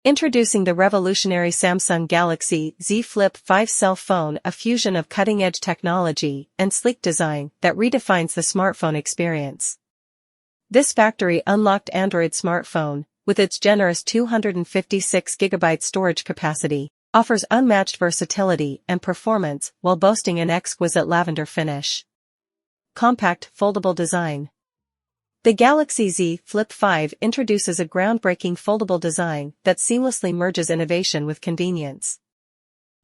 Introducing the revolutionary Samsung Galaxy Z Flip 5 cell phone, a fusion of cutting-edge technology and sleek design that redefines the smartphone experience. This factory-unlocked Android smartphone, with its generous 256GB storage capacity, offers unmatched versatility and performance while boasting an exquisite lavender finish. Compact, foldable design. The Galaxy Z Flip 5 introduces a groundbreaking foldable design that seamlessly merges innovation with convenience.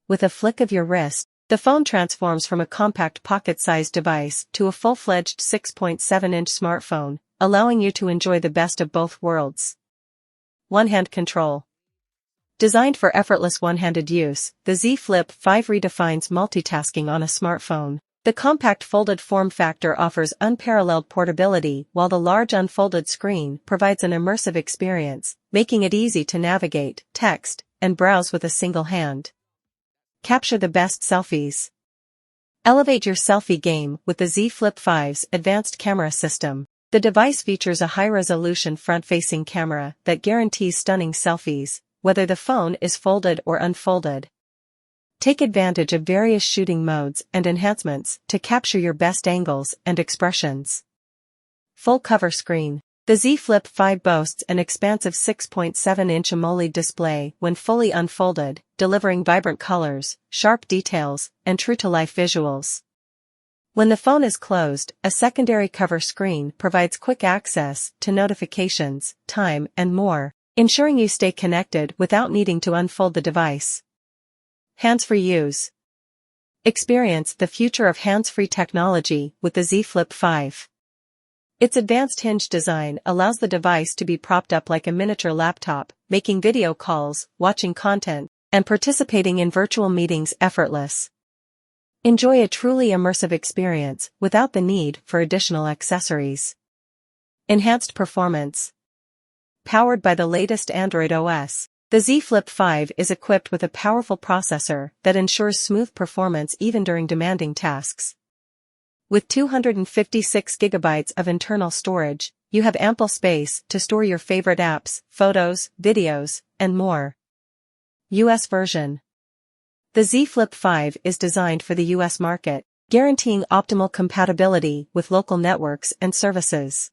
With a flick of your wrist, the phone transforms from a compact pocket-sized device to a full-fledged 6.7-inch smartphone, allowing you to enjoy the best of both worlds. One-hand control. Designed for effortless one-handed use, the Z Flip 5 redefines multitasking on a smartphone. The compact folded form factor offers unparalleled portability, while the large unfolded screen provides an immersive experience, making it easy to navigate, text, and browse with a single hand. Capture the best selfies. Elevate your selfie game with the Z Flip 5's advanced camera system. The device features a high-resolution front-facing camera that guarantees stunning selfies, whether the phone is folded or unfolded. Take advantage of various shooting modes and enhancements to capture your best angles and expressions. Full cover screen. The Z Flip 5 boasts an expansive 6.7-inch AMOLED display when fully unfolded, delivering vibrant colors, sharp details, and true-to-life visuals. When the phone is closed, a secondary cover screen provides quick access to notifications, time, and more, ensuring you stay connected without needing to unfold the device. Hands-free use. Experience the future of hands-free technology with the Z Flip 5. Its advanced hinge design allows the device to be propped up like a miniature laptop, making video calls, watching content, and participating in virtual meetings effortless. Enjoy a truly immersive experience without the need for additional accessories. Enhanced performance. Powered by the latest Android OS, the Z Flip 5 is equipped with a powerful processor that ensures smooth performance even during demanding tasks. With 256GB of internal storage, you have ample space to store your favorite apps, photos, videos, and more. US version. The Z Flip 5 is designed for the US market, guaranteeing optimal compatibility with local networks and services.